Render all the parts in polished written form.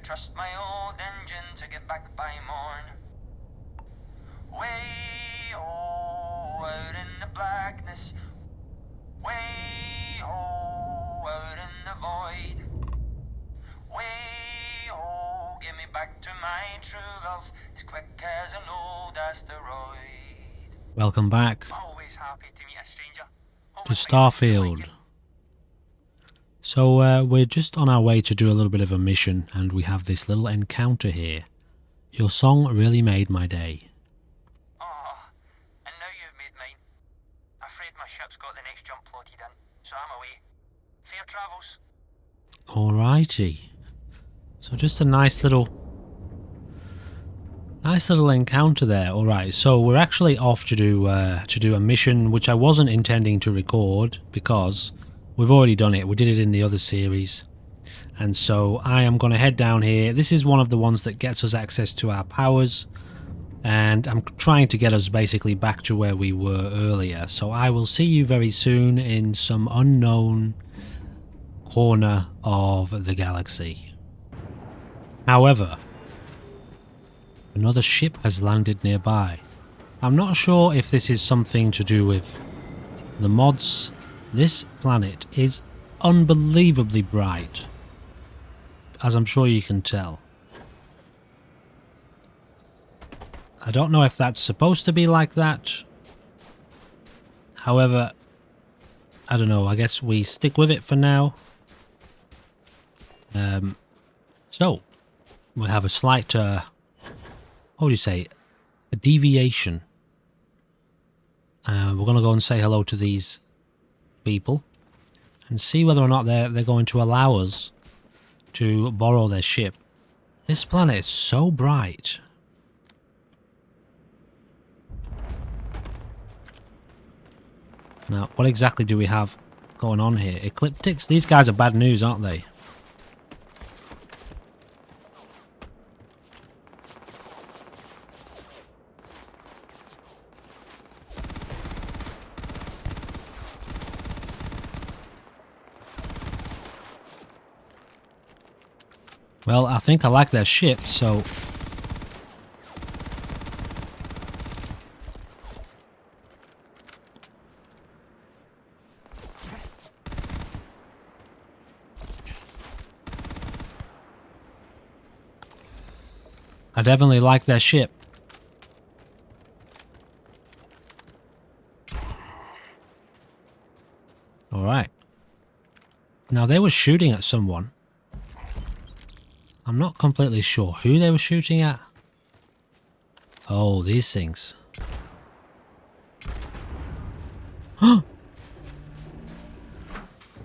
trust my old engine to get back by morn. Way oh, out in the blackness. Way oh, out in the void. Way oh, get me back to my true love, as quick as an old asteroid. Welcome back Always happy to meet a stranger. to Starfield. So we're just on our way to do a little bit of a mission, and we have this little encounter here. Your song really made my day. Oh, and now you've made mine. Afraid my ship's got the next jump plotted in, so I'm away. Fair travels. Alrighty. So just a nice little encounter there. Alright, so we're actually off to do a mission which I wasn't intending to record because we've already done it. We did it in the other series. And so I am going to head down here. This is one of the ones that gets us access to our powers. And I'm trying to get us basically back to where we were earlier. So I will see you very soon in some unknown corner of the galaxy. However, another ship has landed nearby. I'm not sure if this is something to do with the mods. This planet is unbelievably bright, as I'm sure you can tell. I don't know if that's supposed to be like that. However, I don't know, I guess we stick with it for now. So, we have a slight, what would you say, a deviation. We're going to go and say hello to these people and see whether or not they're going to allow us to borrow their ship. This planet is so bright. Now, what exactly do we have going on here? Ecliptics? These guys are bad news, aren't they? Well, I think I like their ship, so... I definitely like their ship. Alright. Now, they were shooting at someone. I'm not completely sure who they were shooting at. Oh, these things.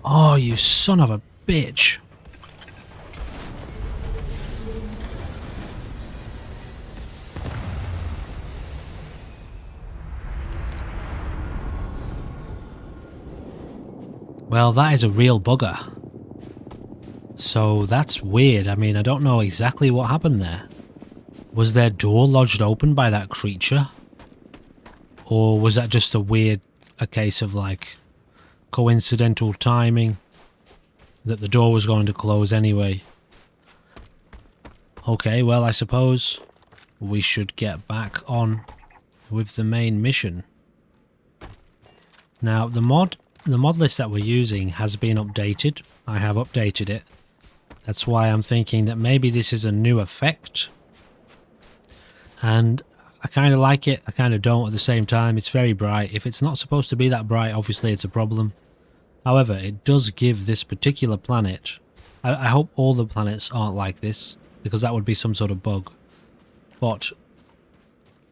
Oh, you son of a bitch. Well, that is a real bugger. So that's weird. I mean, I don't know exactly what happened there. Was their door lodged open by that creature? Or was that just a case of like coincidental timing that the door was going to close anyway? Okay, well, I suppose we should get back on with the main mission. Now, the mod list that we're using has been updated. I have updated it. That's why I'm thinking that maybe this is a new effect. And I kind of like it, I kind of don't at the same time. It's very bright. If it's not supposed to be that bright, obviously it's a problem. However, it does give this particular planet... I hope all the planets aren't like this, because that would be some sort of bug. But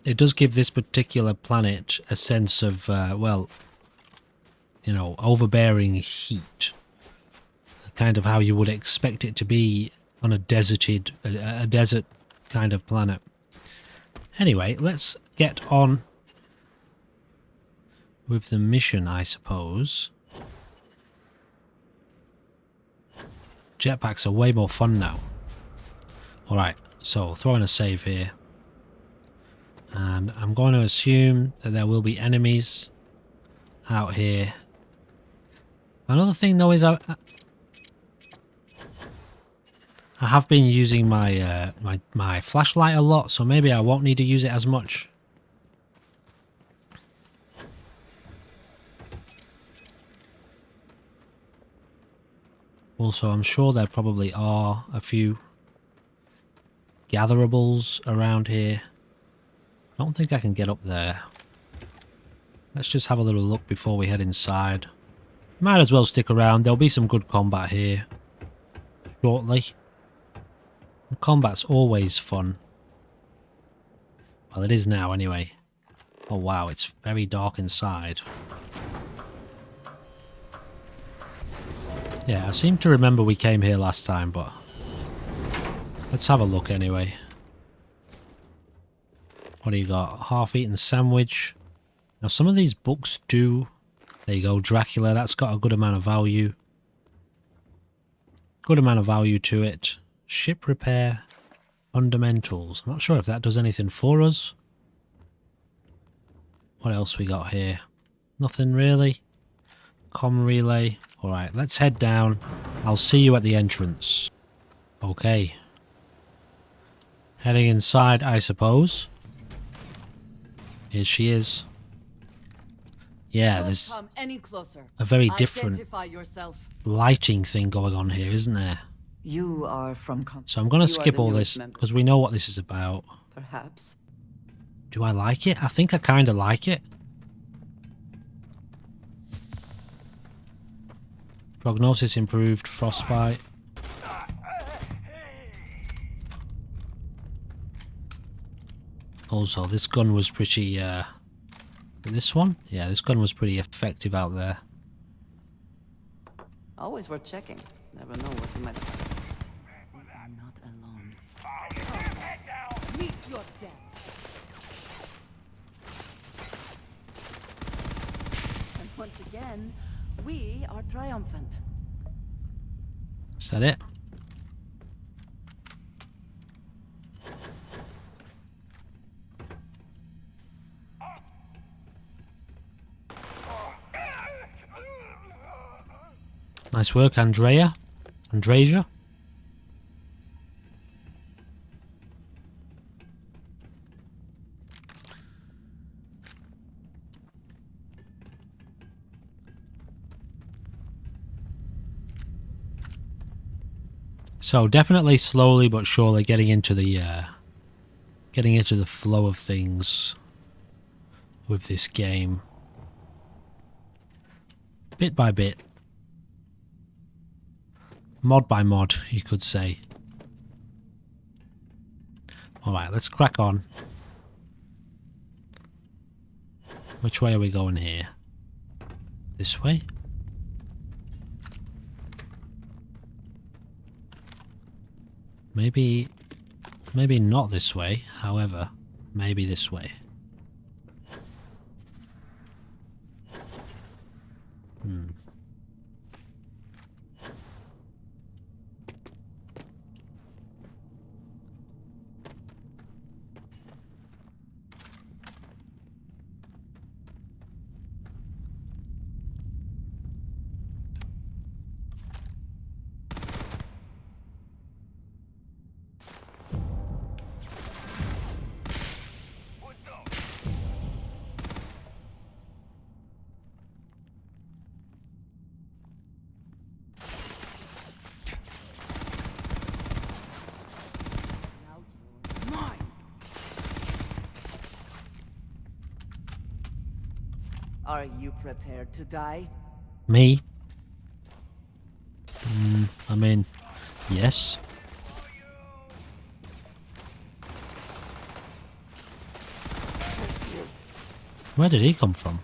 it does give this particular planet a sense of, well, you know, overbearing heat. Kind of how you would expect it to be on a desert kind of planet. Anyway, let's get on with the mission, I suppose. Jetpacks are way more fun now. Alright, so throwing a save here. And I'm going to assume that there will be enemies out here. Another thing though is I have been using my my flashlight a lot, so maybe I won't need to use it as much. Also, I'm sure there probably are a few gatherables around here. I don't think I can get up there. Let's just have a little look before we head inside. Might as well stick around. There'll be some good combat here shortly. The combat's always fun. Well, it is now anyway. Oh wow, it's very dark inside. Yeah, I seem to remember we came here last time, but let's have a look anyway. What do you got? Half-eaten sandwich. Now some of these books do... There you go, Dracula. That's got a good amount of value. Good amount of value to it. Ship repair. Fundamentals. I'm not sure if that does anything for us. What else we got here? Nothing really. Com relay. Alright, let's head down. I'll see you at the entrance. Okay. Heading inside, I suppose. Here she is. Yeah, there's a very different lighting thing going on here, isn't there? You are from So I'm going to skip all this because we know what this is about. Perhaps. Do I like it? I think I kind of like it. Prognosis improved, frostbite. Also, this gun was pretty, this one? Yeah, this gun was pretty effective out there. Always worth checking. Never know what you might find. We are not alone. Meet your death. And once again, we are triumphant. Is that it? Nice work, Andrea. Andreja. So definitely slowly but surely getting into the flow of things with this game. Bit by bit. Mod by mod, you could say. Alright, let's crack on. Which way are we going here? This way? Maybe not this way, however, maybe this way. Are you prepared to die? Me? I mean, yes. Where did he come from?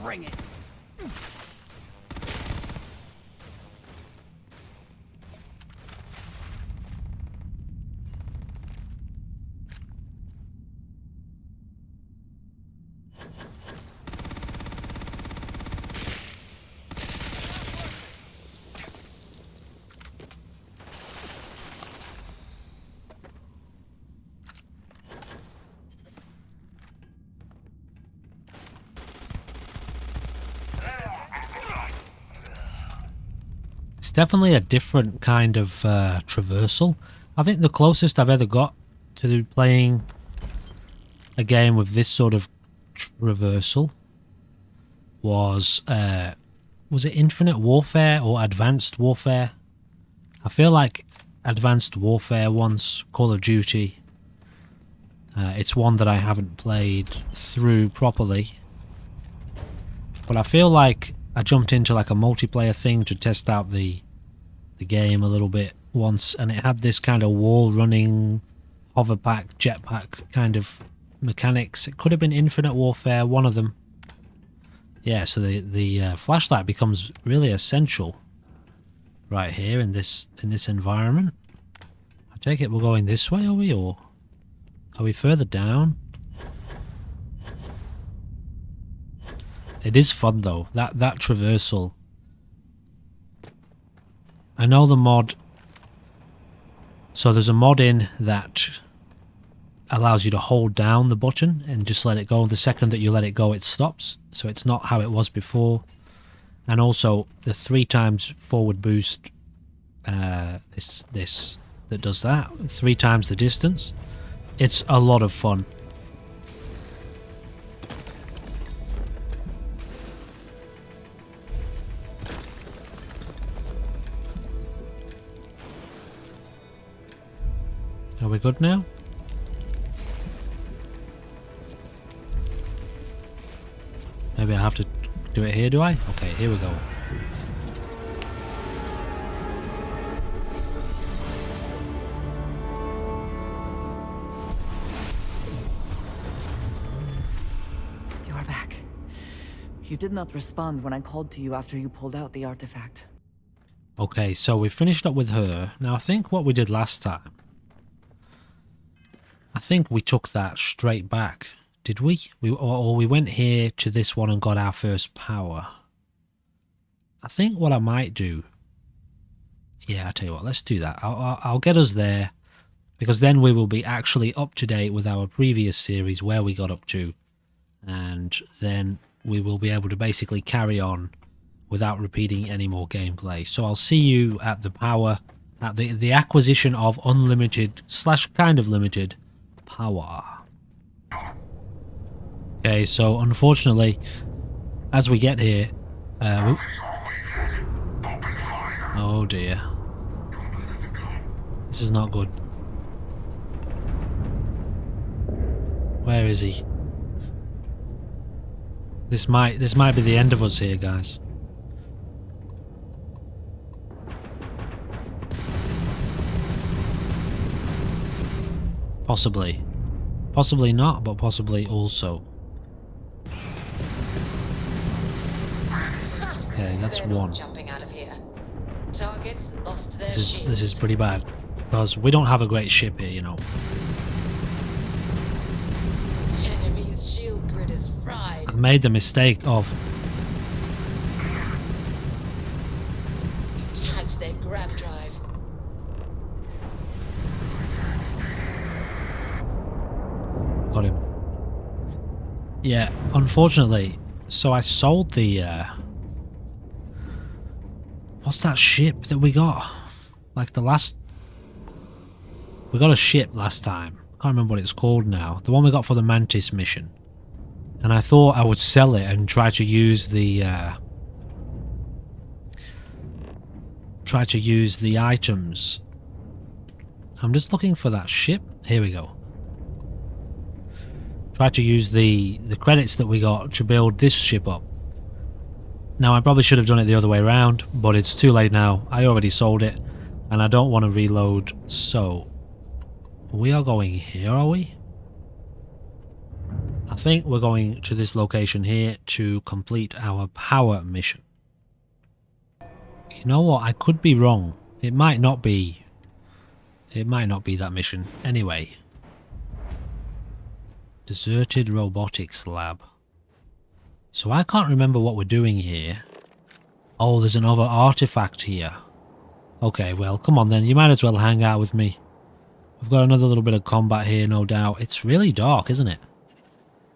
Bring it. It's definitely a different kind of traversal. I think the closest I've ever got to playing a game with this sort of traversal was it Infinite Warfare or Advanced Warfare? I feel like Advanced Warfare once, Call of Duty. It's one that I haven't played through properly. But I feel like I jumped into like a multiplayer thing to test out the game a little bit once, and it had this kind of wall running, hoverpack, jetpack kind of mechanics. It could have been Infinite Warfare, one of them. Yeah, so the flashlight becomes really essential right here in this environment. I take it we're going this way, are we, or are we further down? It is fun though, that traversal. I know the mod. So there's a mod in that allows you to hold down the button and just let it go. The second that you let it go, it stops. So it's not how it was before. And also the 3 times forward boost, this that does that, 3 times the distance. It's a lot of fun. Are we good now? Maybe I have to do it here, do I? Okay, here we go. You are back. You did not respond when I called to you after you pulled out the artifact. Okay, so we finished up with her. Now I think what we did last time, I think we took that straight back. Did we? Or we went here to this one and got our first power. I think what I might do... Yeah, I tell you what, let's do that. I'll get us there, because then we will be actually up to date with our previous series, where we got up to. And then we will be able to basically carry on without repeating any more gameplay. So I'll see you at the power, at the acquisition of unlimited / kind of limited power. Okay, so unfortunately, as we get here, oh dear, this is not good. Where is he? This might be the end of us here, guys. Possibly. Possibly not, but possibly also. Okay, that's one. Jumping out of here. Targets lost their This is pretty bad, because we don't have a great ship here, you know. Enemy's shield grid is fried. I made the mistake of... You tagged their grab drive. Got him. Yeah, unfortunately, so I sold the... What's that ship that we got? Like the last... We got a ship last time. Can't remember what it's called now. The one we got for the Mantis mission. And I thought I would sell it and try to use the... items. I'm just looking for that ship. Here we go. Try to use the credits that we got to build this ship up. Now, I probably should have done it the other way around, but it's too late now. I already sold it, and I don't want to reload, so... We are going here, are we? I think we're going to this location here to complete our power mission. You know what? I could be wrong. It might not be. It might not be that mission. Anyway. Deserted robotics lab. So I can't remember what we're doing here. Oh, there's another artifact here. Okay, well, come on then. You might as well hang out with me. We've got another little bit of combat here, no doubt. It's really dark, isn't it?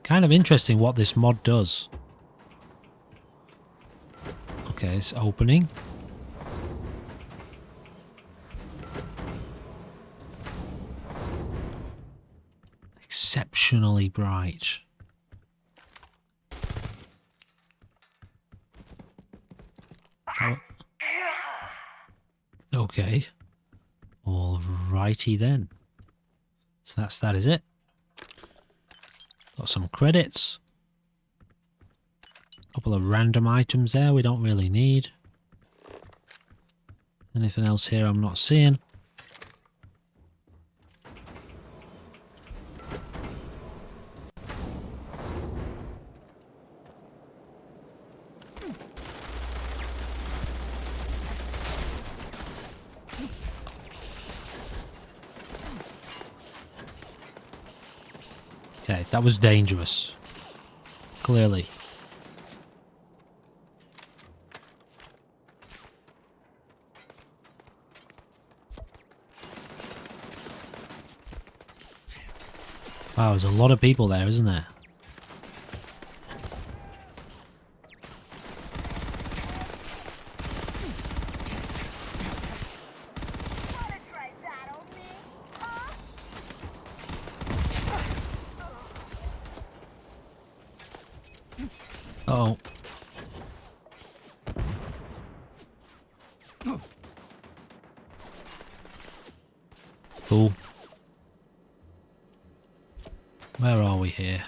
Kind of interesting what this mod does. Okay, it's opening. exceptionally bright. Oh. Okay. Alrighty then. So that's that, is it? Got some credits. A couple of random items there we don't really need. Anything else here I'm not seeing? Okay, that was dangerous. Clearly. Wow, there's a lot of people there, isn't there? Uh-oh. Cool. Where are we here?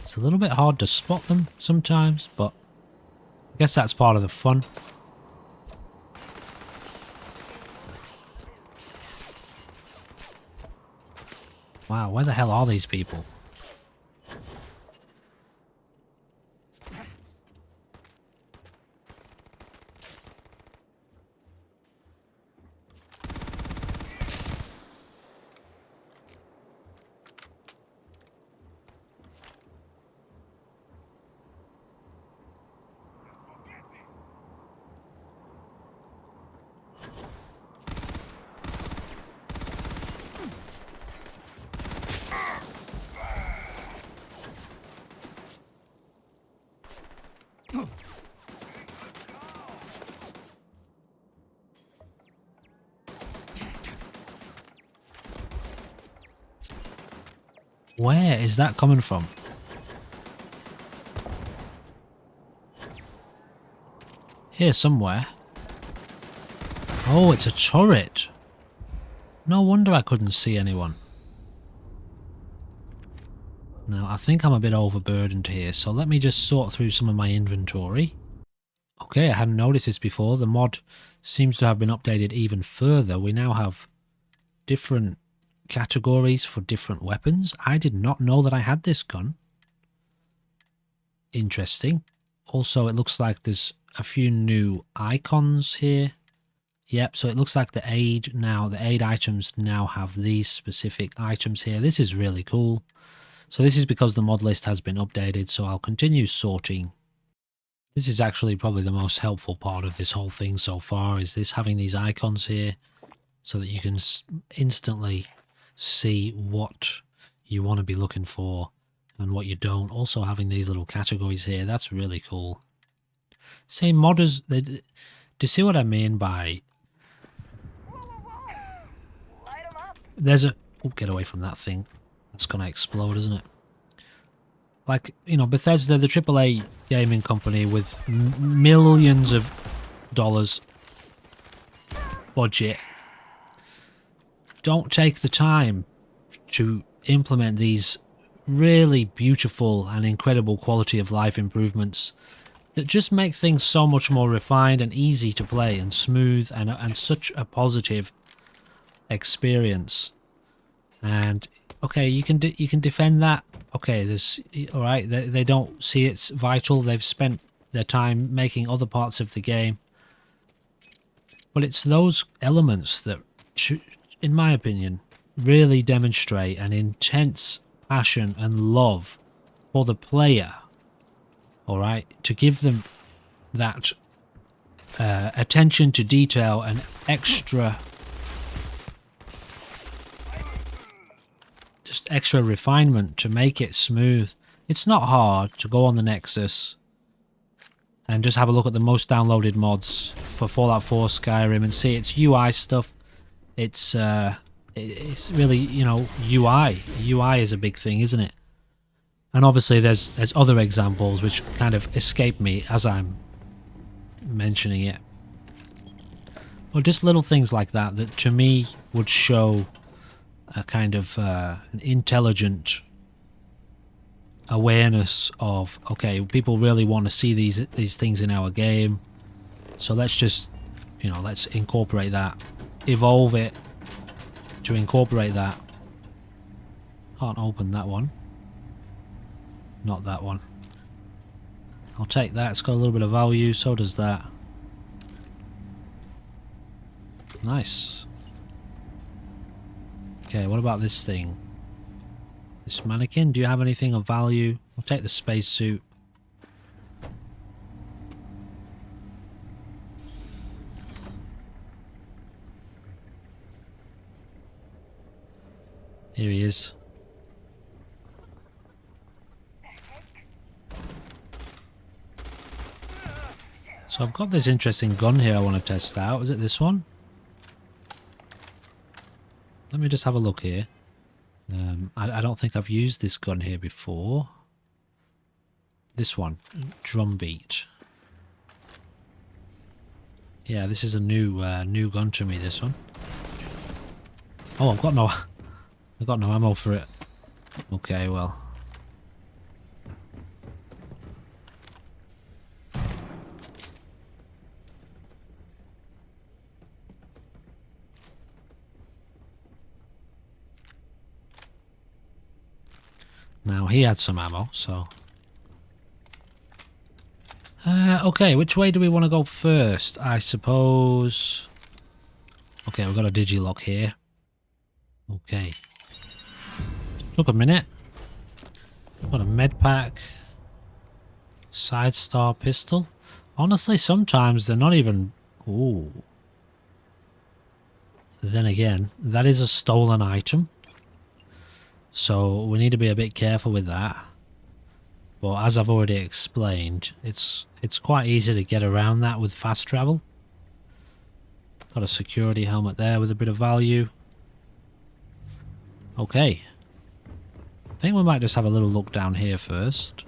It's a little bit hard to spot them sometimes, but I guess that's part of the fun. Wow, where the hell are these people? Where is that coming from? Here somewhere. Oh, it's a turret. No wonder I couldn't see anyone. Now, I think I'm a bit overburdened here, so let me just sort through some of my inventory. Okay, I hadn't noticed this before. The mod seems to have been updated even further. We now have different categories for different weapons. I did not know that I had this gun. Interesting. Also, it looks like there's a few new icons here. Yep, so it looks like the aid items now have these specific items here. This is really cool. So this is because the mod list has been updated, so I'll continue sorting. This is actually probably the most helpful part of this whole thing so far, is this having these icons here so that you can instantly see what you want to be looking for and what you don't. Also having these little categories here, that's really cool. Say modders, do you see what I mean by... There's a... Oh, get away from that thing. That's going to explode, isn't it? Like, you know, Bethesda, the AAA gaming company with millions of dollars budget, don't take the time to implement these really beautiful and incredible quality of life improvements that just make things so much more refined and easy to play and smooth and such a positive experience. And okay, you can defend that. Okay, there's all right. They don't see it's vital. They've spent their time making other parts of the game, but it's those elements that, in my opinion, really demonstrate an intense passion and love for the player. All right, to give them that attention to detail and extra refinement to make it smooth. It's not hard to go on the Nexus and just have a look at the most downloaded mods for Fallout 4 Skyrim and see its UI stuff. It's really, you know, UI. UI is a big thing, isn't it? And obviously there's other examples which kind of escape me as I'm mentioning it. Or just little things like that that to me would show a kind of an intelligent awareness of, okay, people really want to see these things in our game, so let's just, you know, let's incorporate that, evolve it to incorporate that. Can't open that one. Not that one. I'll take that. It's got a little bit of value. So does that. Nice. Okay, what about this thing? This mannequin? Do you have anything of value? I'll take the spacesuit. Here he is. So I've got this interesting gun here I want to test out. Is it this one? Let me just have a look here. I don't think I've used this gun here before. This one, Drumbeat. Yeah, this is a new gun to me. This one. Oh, I've got no ammo for it. Okay, well. Now, he had some ammo, so... okay, which way do we want to go first? I suppose... Okay, we've got a digilock here. Okay. Took a minute. Got a med pack. Side star pistol. Honestly, sometimes they're not even... Ooh. Then again, that is a stolen item. So we need to be a bit careful with that. But as I've already explained, it's quite easy to get around that with fast travel. Got a security helmet there with a bit of value. Okay. I think we might just have a little look down here first.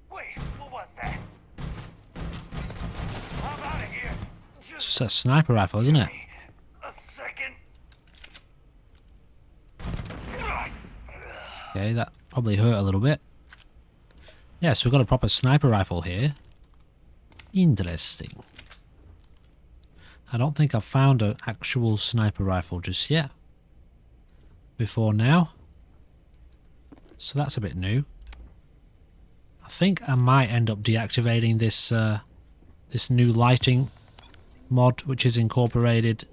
Wait, what was that? I'm out of here. It's just a sniper rifle, isn't it? A second. Okay, that probably hurt a little bit. Yes, we've got a proper sniper rifle here. Interesting. I don't think I've found an actual sniper rifle just yet. Before now. So that's a bit new. I think I might end up deactivating this this new lighting mod, which is incorporated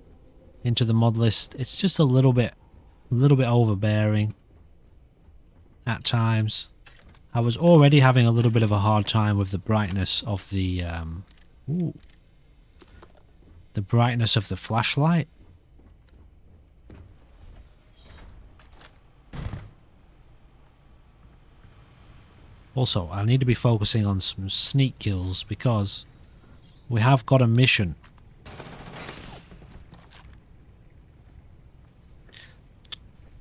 into the mod list. It's just a little bit overbearing at times. I was already having a little bit of a hard time with the brightness of the brightness of the flashlight. Also, I need to be focusing on some sneak kills because we have got a mission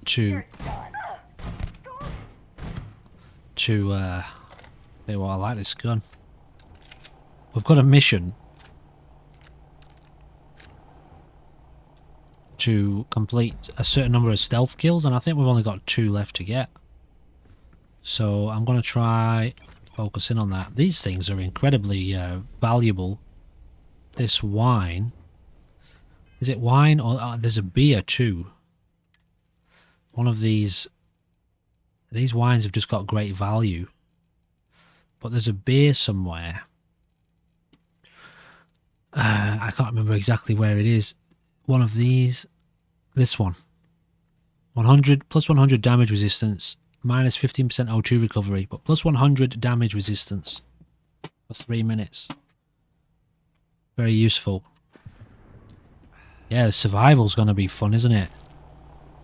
to well, I like this gun. We've got a mission to complete a certain number of stealth kills, and I think we've only got 2 left to get. So I'm going to try focus in on that. These things are incredibly valuable. This wine. Is it wine or there's a beer too? One of these wines have just got great value. But there's a beer somewhere. I can't remember exactly where it is. One of these. This one. 100 plus 100 damage resistance. Minus 15% O2 recovery. But plus 100 damage resistance. For 3 minutes. Very useful. Yeah, the survival's going to be fun, isn't it?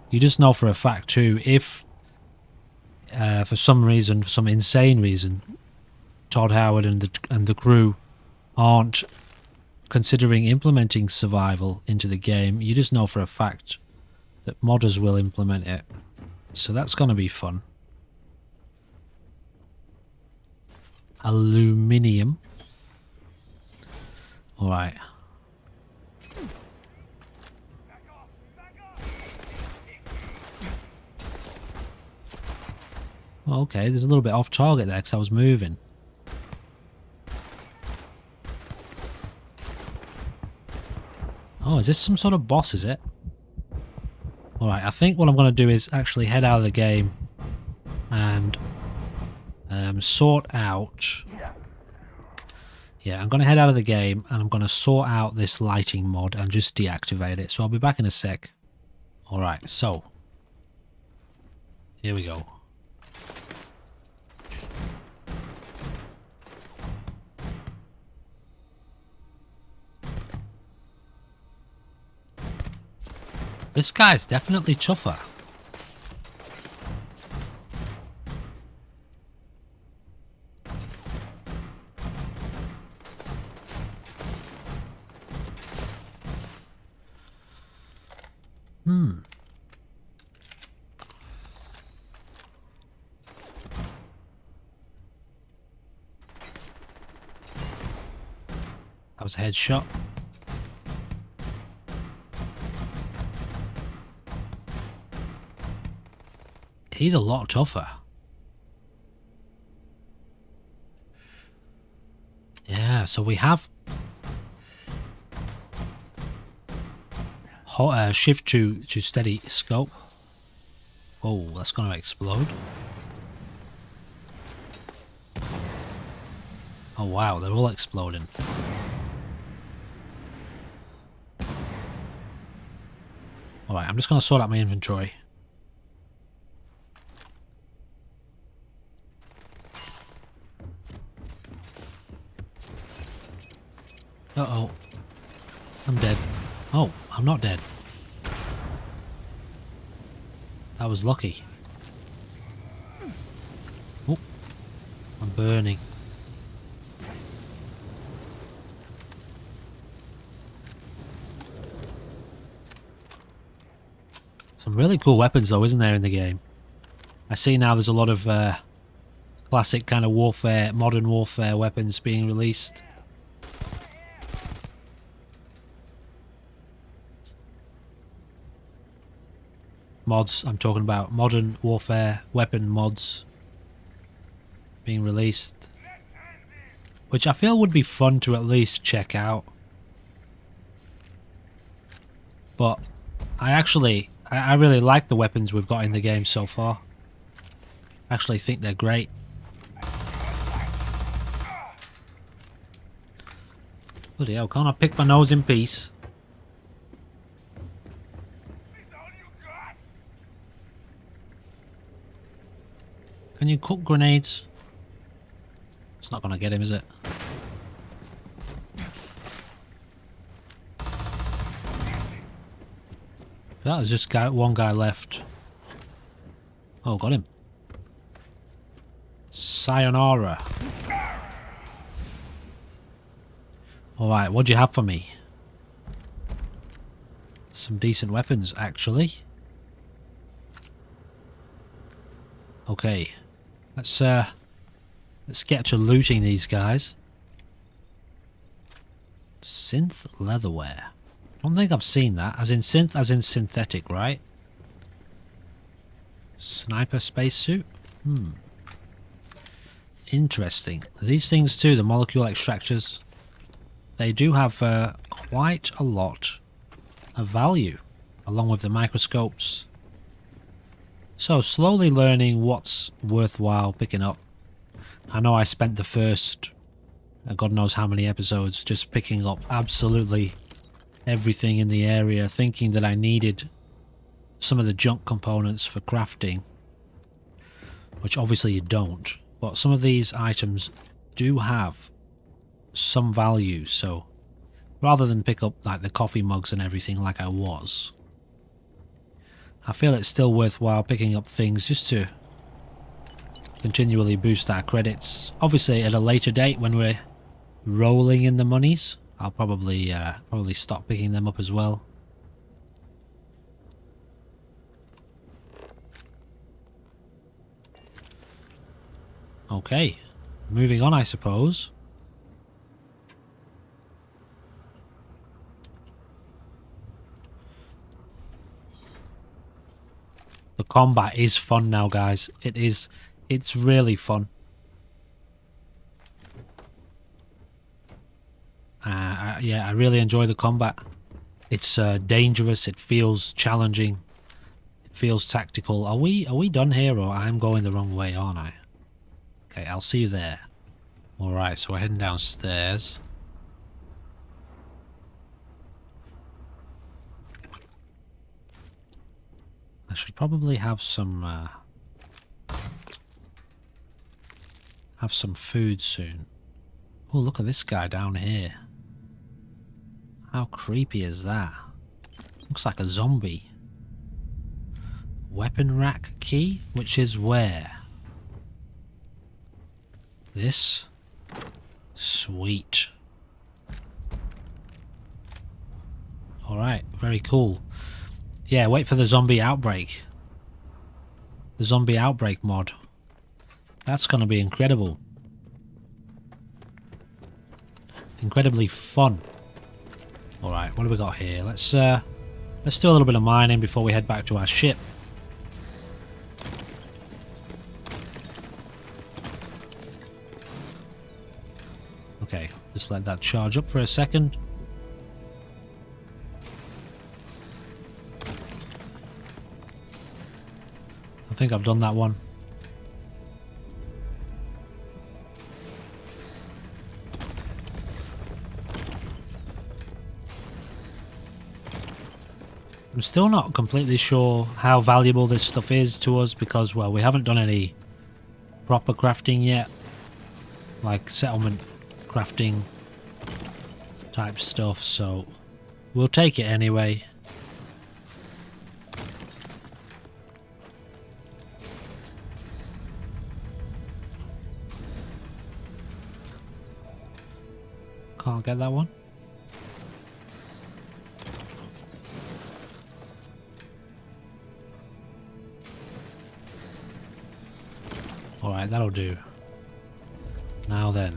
You just know for a fact too, if for some reason, for some insane reason, Todd Howard and the crew aren't considering implementing survival into the game, you just know for a fact that modders will implement it. So that's going to be fun. Aluminium. Alright. Oh, okay, there's a little bit off target there because I was moving. Oh, is this some sort of boss, is it? Alright, I think what I'm going to do is actually head out of the game and sort out... Yeah, I'm going to head out of the game and I'm going to sort out this lighting mod and just deactivate it. So I'll be back in a sec. Alright, so... Here we go. This guy's definitely tougher. That was a headshot. He's a lot tougher. Yeah, so we have shift to steady scope. Oh, that's going to explode. Oh wow, they're all exploding. Alright, I'm just going to sort out my inventory. Uh-oh. I'm dead. Oh, I'm not dead. That was lucky. Oh, I'm burning. Some really cool weapons though, isn't there, in the game? I see now there's a lot of classic kind of warfare, modern warfare weapons being released. Mods, I'm talking about modern warfare weapon mods being released, which I feel would be fun to at least check out. But I really like the weapons we've got in the game so far. I actually think they're great. Bloody hell, can't I pick my nose in peace? Can you cook grenades? It's not going to get him, is it? That was just one guy left. Oh, got him. Sayonara. Alright, what do you have for me? Some decent weapons, actually. Okay. Let's get to looting these guys. Synth leatherware. I don't think I've seen that. As in synth, as in synthetic, right? Sniper spacesuit? Interesting. These things too, the molecule extractors, they do have quite a lot of value, along with the microscopes. So, slowly learning what's worthwhile picking up. I know I spent the first, God knows how many episodes, just picking up absolutely everything in the area, thinking that I needed some of the junk components for crafting, which obviously you don't. But some of these items do have some value, so rather than pick up like the coffee mugs and everything like I was, I feel it's still worthwhile picking up things just to continually boost our credits. Obviously at a later date when we're rolling in the monies, I'll probably probably stop picking them up as well. Okay, moving on, I suppose. The combat is fun now, guys. It's really fun. Yeah, I really enjoy the combat. It's dangerous. It feels challenging. It feels tactical. Are we done here, or I'm going the wrong way, aren't I? Okay, I'll see you there. All right, so we're heading downstairs. I should probably have some food soon. Oh, look at this guy down here. How creepy is that? Looks like a zombie. Weapon rack key, which is where? This? Sweet. Alright, very cool. Yeah, wait for the zombie outbreak. The zombie outbreak mod. That's going to be incredible. Incredibly fun. Alright, what do we got here? Let's do a little bit of mining before we head back to our ship. Okay, just let that charge up for a second. I think I've done that one. I'm still not completely sure how valuable this stuff is to us because, well, we haven't done any proper crafting yet. Like settlement crafting type stuff, so we'll take it anyway. Can't get that one. Alright, that'll do. Now then.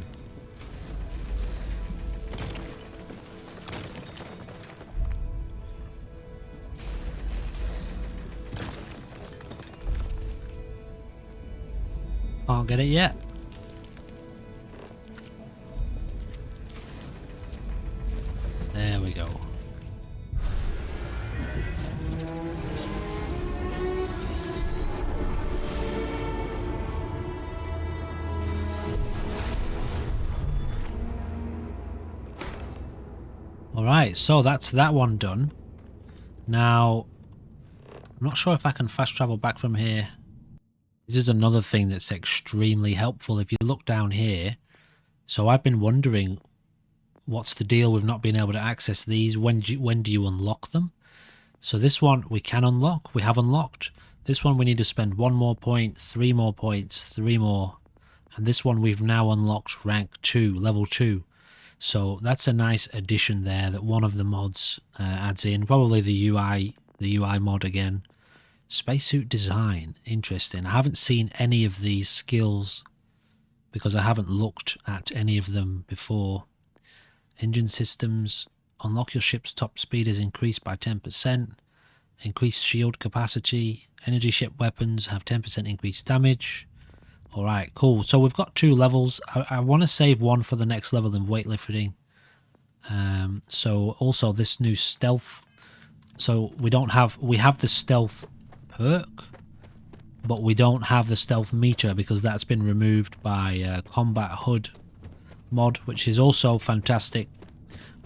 Can't get it yet. There we go. Alright, so that's that one done. Now, I'm not sure if I can fast travel back from here. This is another thing that's extremely helpful if you look down here. So I've been wondering, what's the deal with not being able to access these? When do you unlock them? So this one we can unlock. We have unlocked. This one we need to spend 1 more point, 3 more points, 3 more. And this one we've now unlocked rank 2, level 2. So that's a nice addition there that one of the mods adds in. Probably the UI mod again. Spacesuit design, interesting. I haven't seen any of these skills because I haven't looked at any of them before. Engine systems, unlock your ship's top speed is increased by 10%. Increased shield capacity. Energy ship weapons have 10% increased damage. Alright, cool. So we've got 2 levels. I want to save one for the next level in weightlifting. So also this new stealth. So we have the stealth perk, but we don't have the stealth meter because that's been removed by Combat HUD mod, which is also fantastic.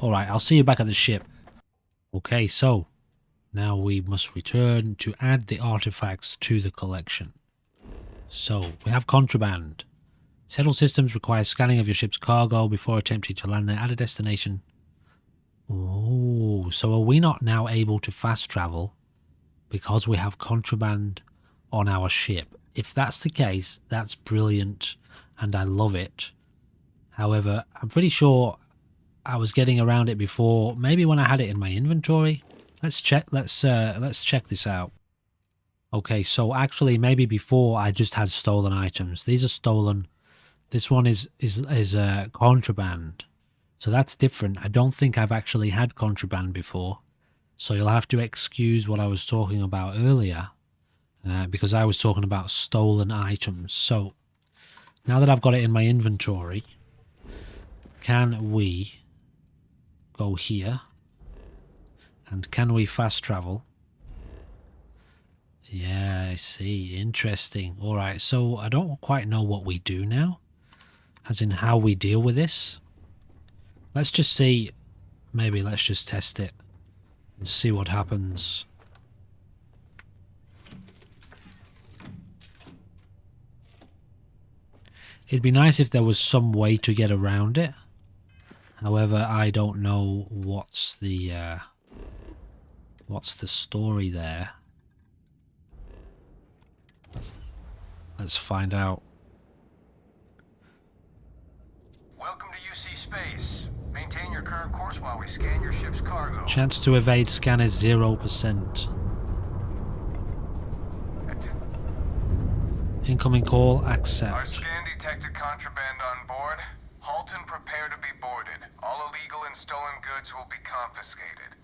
Alright, I'll see you back at the ship. Okay, so now we must return to add the artifacts to the collection. So we have contraband. Several systems require scanning of your ship's cargo before attempting to land there at a destination. Oh, so are we not now able to fast travel because we have contraband on our ship? If that's the case, that's brilliant and I love it. However, I'm pretty sure I was getting around it before. Maybe when I had it in my inventory. Let's check. Let's check this out. Okay, so actually, maybe before I just had stolen items. These are stolen. This one is contraband. So that's different. I don't think I've actually had contraband before. So you'll have to excuse what I was talking about earlier. Because I was talking about stolen items. So now that I've got it in my inventory, can we go here? And can we fast travel? Yeah, I see. Interesting. Alright, so I don't quite know what we do now. As in how we deal with this. Let's just see. Maybe let's just test it. And see what happens. It'd be nice if there was some way to get around it. However, I don't know what's the story there. Let's find out. Welcome to UC Space. Maintain your current course while we scan your ship's cargo. Chance to evade scan is 0%. Incoming call, Our accept. scan detected contraband on board. Halt and prepare to be boarded. All illegal and stolen goods will be confiscated.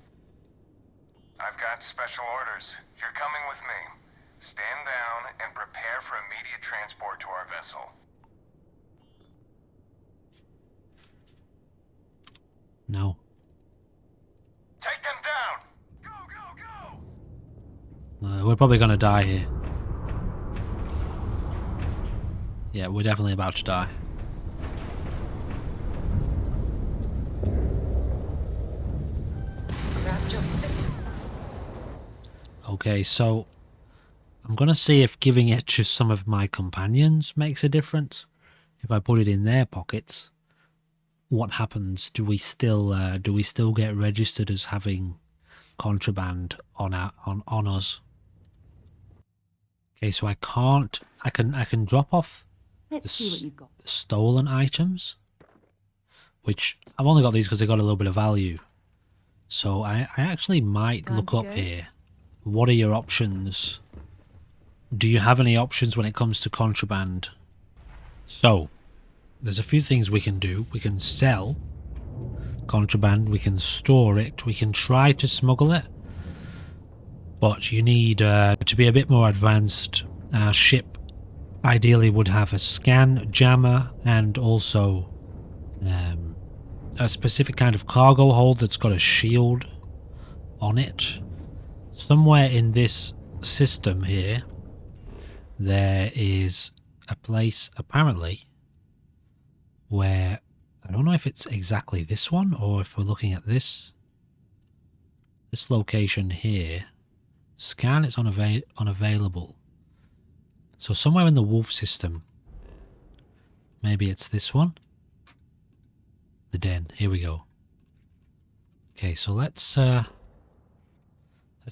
I've got special orders. You're coming with me. Stand down and prepare for immediate transport to our vessel. No. Take them down! Go, go, go! We're probably going to die here. Yeah, we're definitely about to die. Grab jump system. Okay, so I'm going to see if giving it to some of my companions makes a difference. If I put it in their pockets, what happens? Do we still get registered as having contraband on us? Okay, so I can't. I can drop off Let's see what you've got. stolen items, which I've only got these because they got a little bit of value. So I actually might Time look to up go? here. What are your options? Do you have any options when it comes to contraband? So, there's a few things we can do. We can sell contraband, we can store it, we can try to smuggle it. But you need to be a bit more advanced. Our ship ideally would have a scan jammer and also a specific kind of cargo hold that's got a shield on it. Somewhere in this system here, there is a place apparently where, I don't know if it's exactly this one or if we're looking at this location here. Scan is unavailable. So somewhere in the wolf system, maybe it's this one. The den. Here we go. Okay, so let's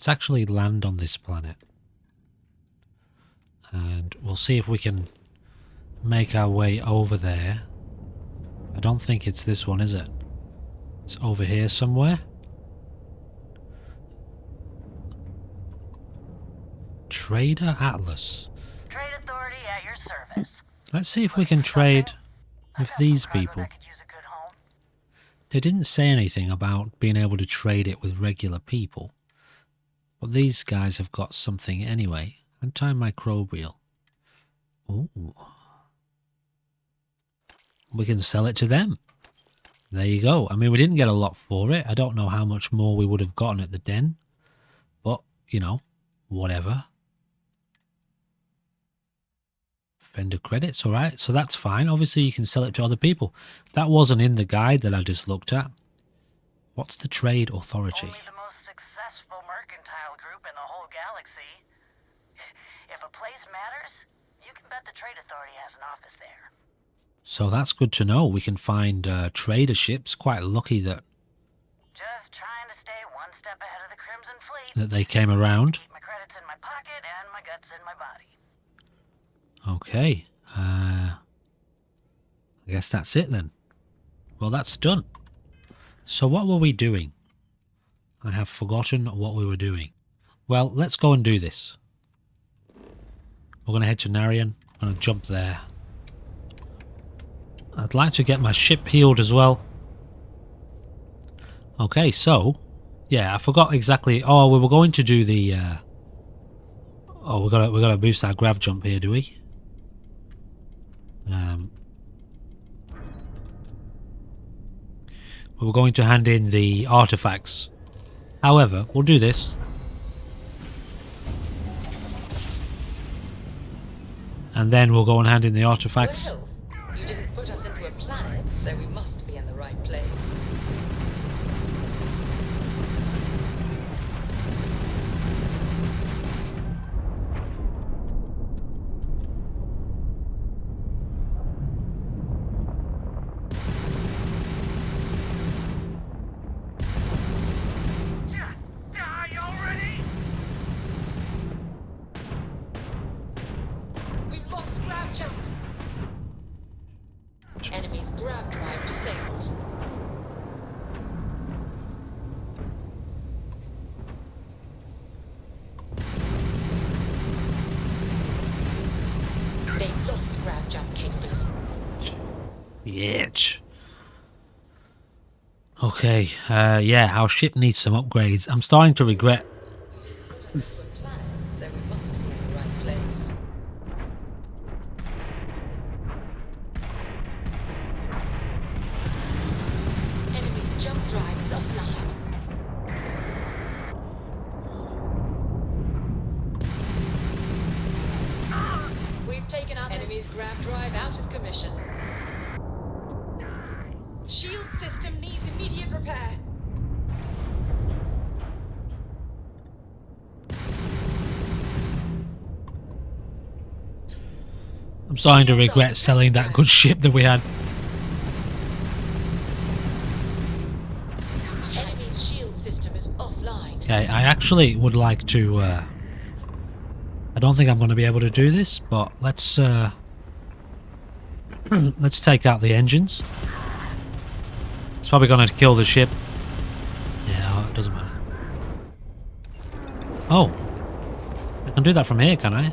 actually land on this planet. And we'll see if we can make our way over there. I don't think it's this one, is it? It's over here somewhere. Trader Atlas. Trade Authority at your service. Let's see if we can trade with these people. I could use a good home. They didn't say anything about being able to trade it with regular people. But these guys have got something anyway. Antimicrobial. Ooh. We can sell it to them. There you go. I mean, we didn't get a lot for it. I don't know how much more we would have gotten at the den. But, you know, whatever. Vendor credits, alright. So that's fine. Obviously, you can sell it to other people. That wasn't in the guide that I just looked at. What's the Trade Authority? Only the most successful mercantile group in the whole galaxy. If a place matters, you can bet the Trade Authority has an office there. So that's good to know. We can find trader ships. Quite lucky that Just trying to stay one step ahead of the Crimson Fleet. that they came around. Keep my credits in my pocket and my guts in my body. Okay. I guess that's it then. Well, that's done. So what were we doing? I have forgotten what we were doing. Well, let's go and do this. We're going to head to Narian. I'm going to jump there. I'd like to get my ship healed as well. Okay, so... yeah, I forgot exactly... oh, we were going to do the... oh, we got to boost our grav jump here, do we? We were going to hand in the artifacts. However, we'll do this. And then we'll go and hand in the artifacts. Well, you didn't put us into a planet, so we must be in the right place. We've lost grab jump. Enemy's grab drive disabled. They've lost grab jump capability. Bitch. Okay, yeah, our ship needs some upgrades. I'm starting to regret... You didn't put us into a planet, so we must be in the right place. Enemy's jump drive is offline. We've taken out enemy's grab drive out of commission. Shield system needs immediate repair. I'm starting to regret selling that good ship that we had. Enemy's shield system is offline. Okay, I actually would like to... I don't think I'm going to be able to do this, but let's... let's take out the engines. It's probably going to kill the ship. Yeah, it doesn't matter. Oh. I can do that from here, can I?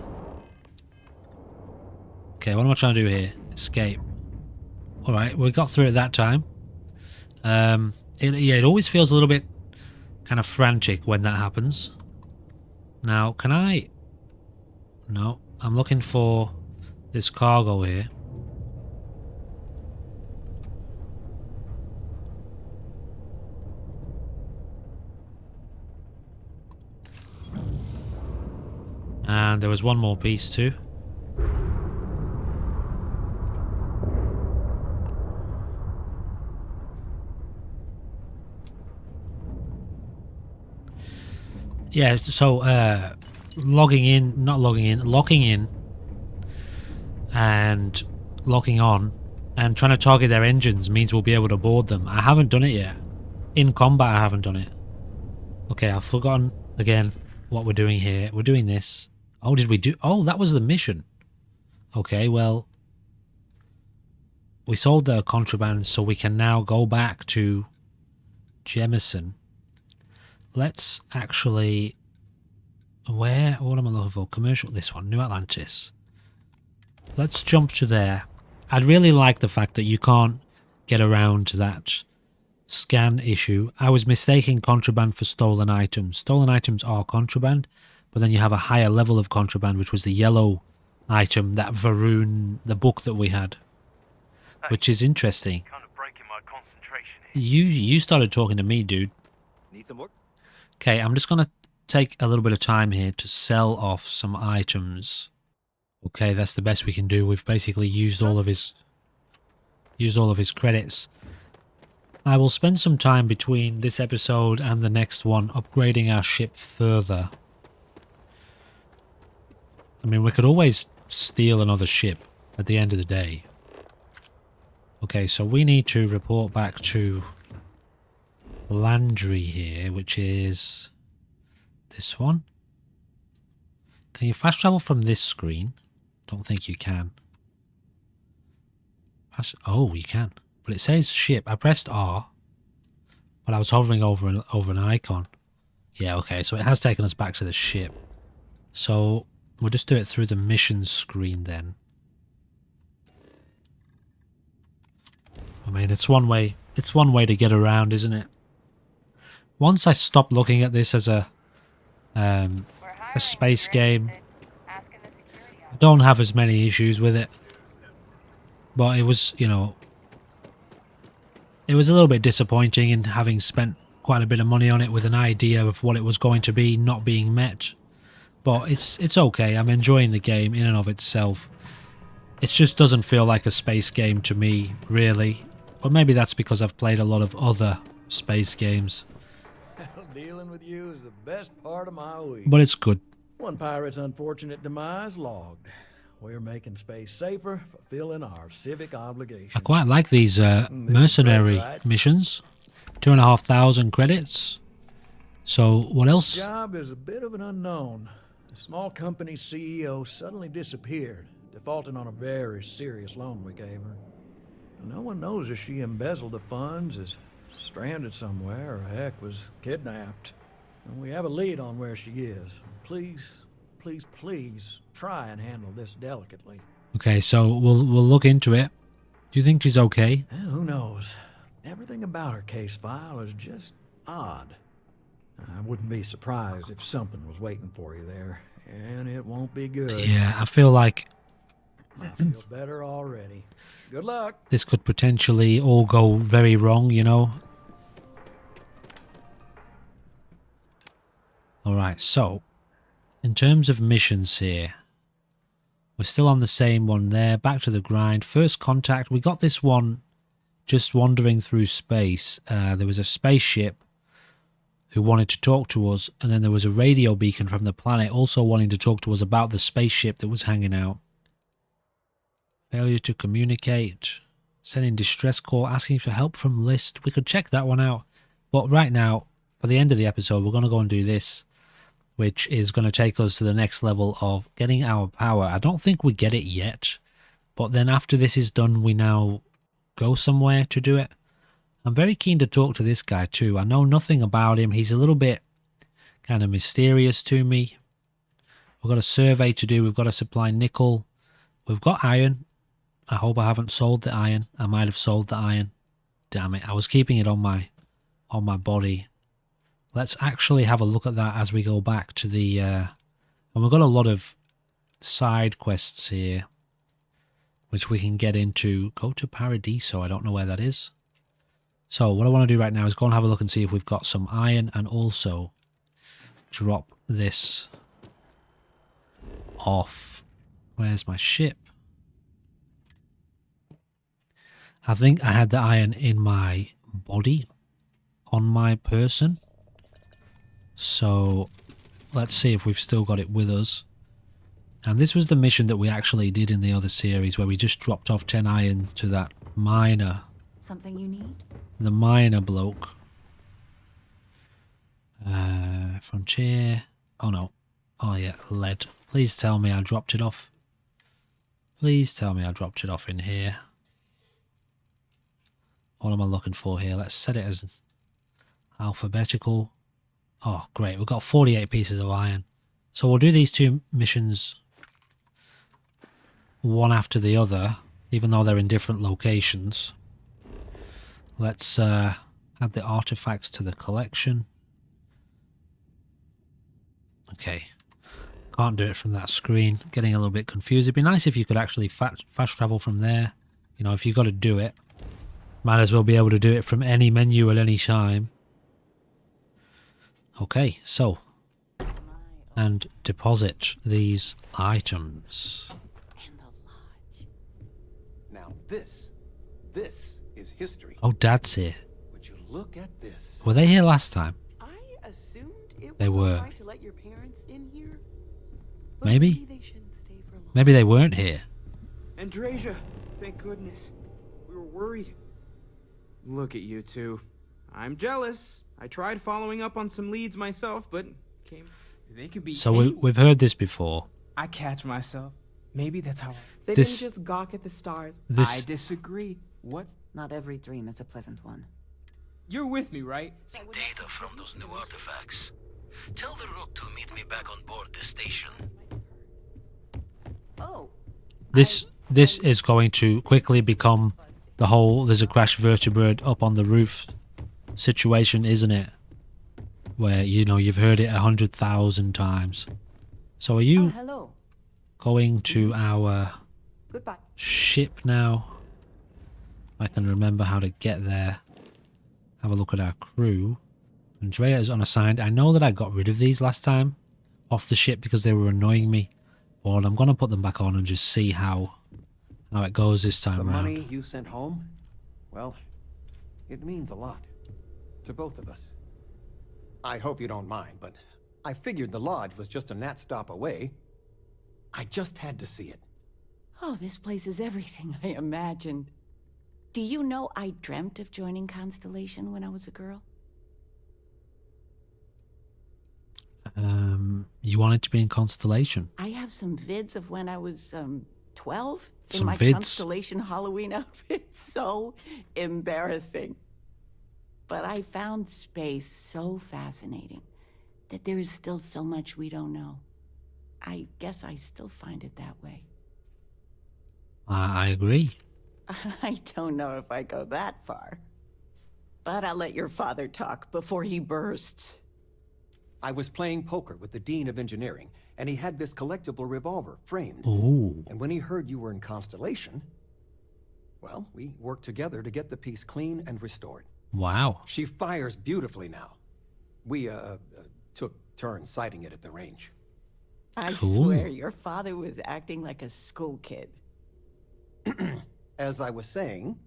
Okay, what am I trying to do here? Escape. Alright, we got through it that time. It always feels a little bit kind of frantic when that happens. Now, can I... no, I'm looking for this cargo here. And there was one more piece too. Yeah, so locking in and locking on and trying to target their engines means we'll be able to board them. I haven't done it yet. In combat I haven't done it. Okay, I've forgotten again what we're doing here. We're doing this. Oh, did we do... oh, that was the mission. Okay, well... we sold the contraband, so we can now go back to Jemison. Let's actually... where... what am I looking for? Commercial... this one. New Atlantis. Let's jump to there. I'd really like the fact that you can't get around to that scan issue. I was mistaking contraband for stolen items. Stolen items are contraband, but then you have a higher level of contraband, which was the yellow item, that Varun, the book that we had, which is interesting. Kind of breaking my concentration here. You started talking to me, dude. Need some work? Okay, I'm just gonna take a little bit of time here to sell off some items. Okay, that's the best we can do. We've basically used all of his credits. I will spend some time between this episode and the next one upgrading our ship further. I mean, we could always steal another ship at the end of the day. Okay, so we need to report back to Landry here, which is this one. Can you fast travel from this screen? Don't think you can. Oh, you can. But it says ship. I pressed R. But I was hovering over an icon. Yeah, okay, so it has taken us back to the ship. So we'll just do it through the mission screen then. I mean, it's one way to get around, isn't it? Once I stopped looking at this as a space game, I don't have as many issues with it. But it was, you know, it was a little bit disappointing in having spent quite a bit of money on it with an idea of what it was going to be not being met. But it's okay. I'm enjoying the game in and of itself. It just doesn't feel like a space game to me, really. But maybe that's because I've played a lot of other space games. Dealing with you is the best part of my week. But it's good. One pirate's unfortunate demise logged. We're making space safer, fulfilling our civic obligation. I quite like these mercenary great, right? missions. 2,500 credits. So what else? The job is a bit of an unknown. The small company's CEO suddenly disappeared, defaulting on a very serious loan we gave her. No one knows if she embezzled the funds, is stranded somewhere, or heck, was kidnapped. And we have a lead on where she is. Please, please, please try and handle this delicately. Okay, so we'll look into it. Do you think she's okay? Who knows? Everything about her case file is just odd. I wouldn't be surprised if something was waiting for you there, and it won't be good. Yeah, I feel like I feel better already. Good luck. this could potentially all go very wrong, you know. Alright, so in terms of missions here, we're still on the same one there. Back to the grind. First contact. We got this one just wandering through space. There was a spaceship who wanted to talk to us, and then there was a radio beacon from the planet also wanting to talk to us about the spaceship that was hanging out. Failure to communicate. Sending distress call, asking for help from list. We could check that one out. But right now, for the end of the episode, we're going to go and do this, which is going to take us to the next level of getting our power. I don't think we get it yet, but then after this is done, we now go somewhere to do it. I'm very keen to talk to this guy too. I know nothing about him. He's a little bit kind of mysterious to me. We've got a survey to do. We've got to supply nickel. We've got iron. I hope I haven't sold the iron. I might have sold the iron. Damn it. I was keeping it on my body. Let's actually have a look at that as we go back to the... and we've got a lot of side quests here, which we can get into. Go to Paradiso. I don't know where that is. So what I want to do right now is go and have a look and see if we've got some iron, and also drop this off. Where's my ship? I think I had the iron in my body, on my person. So let's see if we've still got it with us. And this was the mission that we actually did in the other series, where we just dropped off 10 iron to that miner. Something you need? The miner bloke. Frontier. Oh no. Oh yeah, lead. Please tell me I dropped it off. Please tell me I dropped it off in here. What am I looking for here? Let's set it as alphabetical. Oh, great. We've got 48 pieces of iron. So we'll do these two missions one after the other, even though they're in different locations. Let's add the artifacts to the collection. Okay. Can't do it from that screen. Getting a little bit confused. It'd be nice if you could actually fast travel from there. You know, if you've got to do it, might as well be able to do it from any menu at any time. Okay, so. And deposit these items. Now this is history. Oh, Dad's here. Would you look at this? Were they here last time? I assumed it They was were. alright to let your parents in here. But Maybe? they shouldn't stay for long. Maybe they weren't here. Andreja, thank goodness. We were worried. Look at you two. I'm jealous. I tried following up on some leads myself, but came... They could be. So we've heard this before. I catch myself. Maybe that's how. They This- didn't just gawk at the stars. I disagree. What's Not every dream is a pleasant one. You're with me, right? Data from those new artifacts. Tell the Rook to meet me back on board the station. Oh, This is going to quickly become the whole "there's a crash vertebrate up on the roof" situation, isn't it? Where, you know, you've heard it 100,000 times. So are you hello. going to our Goodbye. ship now? I can remember how to get there. Have a look at our crew. Andrea is unassigned. I know that I got rid of these last time off the ship because they were annoying me. But I'm going to put them back on and just see how it goes this time The around. money you sent home, well, it means a lot to both of us. I hope you don't mind, but I figured the lodge was just a gnat stop away. I just had to see it. Oh, this place is everything I imagined. Do you know I dreamt of joining Constellation when I was a girl? You wanted to be in Constellation? I have some vids of when I was 12 in Some my vids? Constellation Halloween outfit. So embarrassing. But I found space so fascinating that there is still so much we don't know. I guess I still find it that way. I agree. I don't know if I go that far. But I'll let your father talk before he bursts. I was playing poker with the Dean of Engineering, and he had this collectible revolver framed. Ooh. And when he heard you were in Constellation, well, we worked together to get the piece clean and restored. Wow. She fires beautifully now. We, took turns sighting it at the range. I Cool. swear your father was acting like a school kid. As I was saying,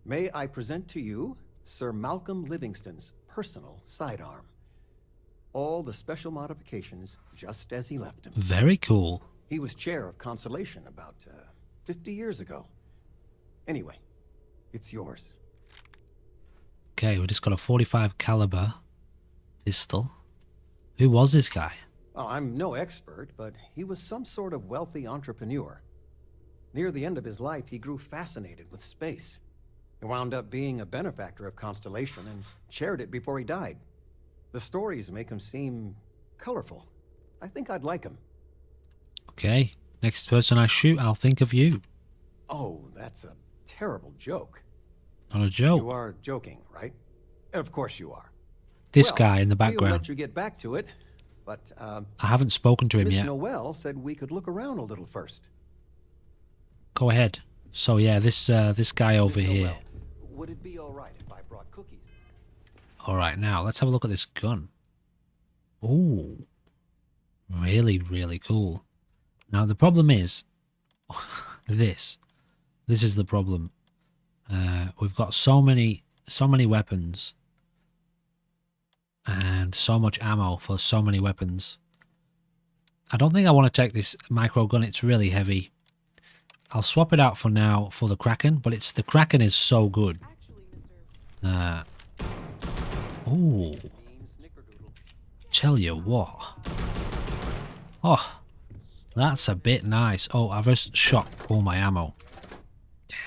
may I present to you Sir Malcolm Livingston's personal sidearm. All the special modifications just as he left them. Very cool. He was chair of Constellation about 50 years ago. Anyway, it's yours. Okay, we just got a 45 caliber pistol. Who was this guy? Well, I'm no expert, but he was some sort of wealthy entrepreneur. Near the end of his life, he grew fascinated with space. He wound up being a benefactor of Constellation and chaired it before he died. The stories make him seem colorful. I think I'd like him. Okay, next person I shoot, I'll think of you. Oh, that's a terrible joke. Not a joke. You are joking, right? Of course you are. This Well, guy in the We'll background. let you get back to it, but I haven't spoken to him Miss yet. Noel said we could look around a little first. Go ahead. So yeah, this guy over Miss here. Noel, would it be all right if I brought cookies? All right, now let's have a look at this gun. Ooh, really, really cool. Now the problem is this. This is the problem. We've got so many weapons and so much ammo for so many weapons. I don't think I want to take this micro gun. It's really heavy. I'll swap it out for now for the Kraken, but the Kraken is so good. Ooh. Tell you what. Oh, that's a bit nice. Oh, I've just shot all my ammo. Damn.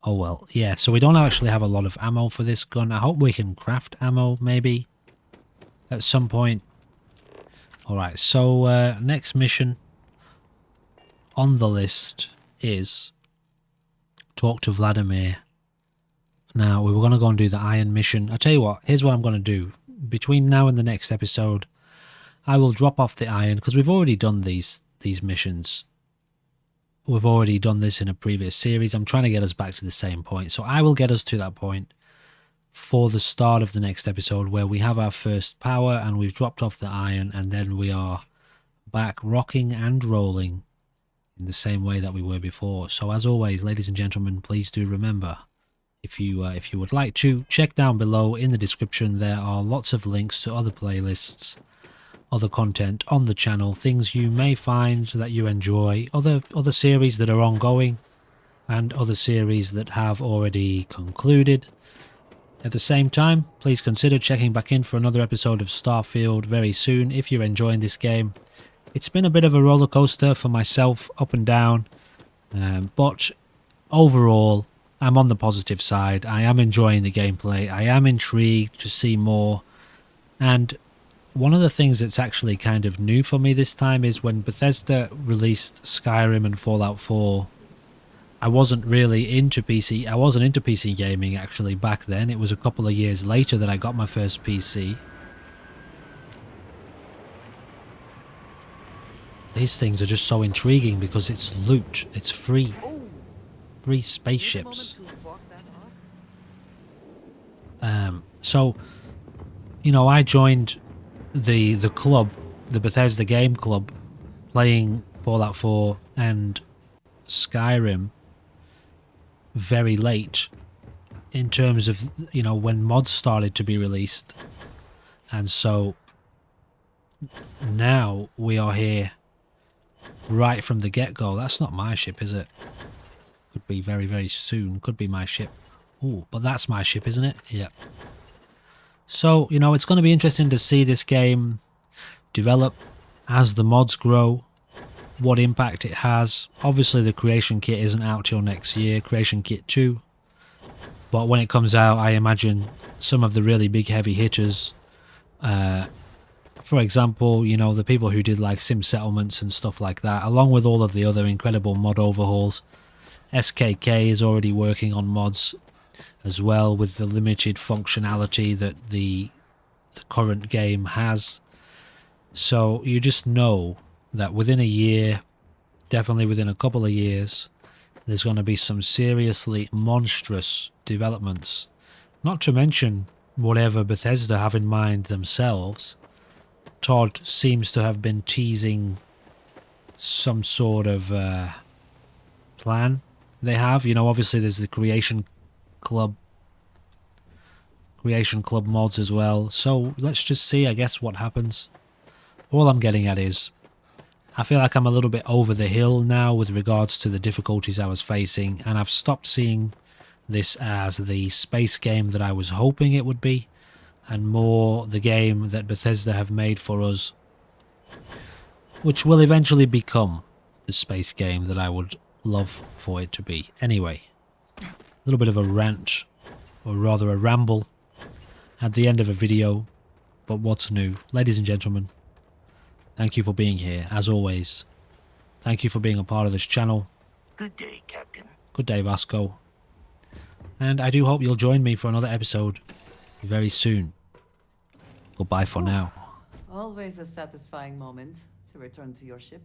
Oh well, yeah, so we don't actually have a lot of ammo for this gun. I hope we can craft ammo, maybe, at some point. Alright, so next mission on the list is talk to Vladimir. Now, we were going to go and do the iron mission. I'll tell you what, here's what I'm going to do. Between now and the next episode, I will drop off the iron, because we've already done these missions. We've already done this in a previous series. I'm trying to get us back to the same point. So I will get us to that point for the start of the next episode, where we have our first power and we've dropped off the iron, and then we are back rocking and rolling in the same way that we were before. So as always, ladies and gentlemen, please do remember, if you would like to, check down below in the description. There are lots of links to other playlists, other content on the channel, things you may find that you enjoy, other series that are ongoing, and other series that have already concluded. At the same time, please consider checking back in for another episode of Starfield very soon if you're enjoying this game. It's been a bit of a roller coaster for myself, up and down, but overall, I'm on the positive side. I am enjoying the gameplay. I am intrigued to see more. And one of the things that's actually kind of new for me this time is when Bethesda released Skyrim and Fallout 4, I wasn't really into PC. I wasn't into PC gaming actually back then. It was a couple of years later that I got my first PC. These things are just so intriguing because it's loot. It's free. Free spaceships. So, you know, I joined the club, the Bethesda Game Club, playing Fallout 4 and Skyrim very late in terms of, you know, when mods started to be released. And so now we are here right from the get-go. That's not my ship, is it? Could be very, very soon. Could be my ship. Ooh, but that's my ship, isn't it? Yep. So, you know, it's going to be interesting to see this game develop as the mods grow, what impact it has. Obviously, the Creation Kit isn't out till next year, Creation Kit 2. But when it comes out, I imagine some of the really big heavy hitters, for example, you know, the people who did like Sim Settlements and stuff like that, along with all of the other incredible mod overhauls. SKK is already working on mods as well with the limited functionality that the current game has. So you just know that within a year, definitely within a couple of years, there's going to be some seriously monstrous developments. Not to mention whatever Bethesda have in mind themselves. Todd seems to have been teasing some sort of plan they have. You know, obviously there's the Creation Club mods as well. So let's just see, I guess, what happens. All I'm getting at is I feel like I'm a little bit over the hill now with regards to the difficulties I was facing, and I've stopped seeing this as the space game that I was hoping it would be, and more the game that Bethesda have made for us, which will eventually become the space game that I would love for it to be. Anyway, a little bit of a rant, or rather a ramble, at the end of a video, but what's new? Ladies and gentlemen, thank you for being here, as always. Thank you for being a part of this channel. Good day, Captain. Good day, Vasco. And I do hope you'll join me for another episode very soon. Goodbye for now. Always a satisfying moment to return to your ship.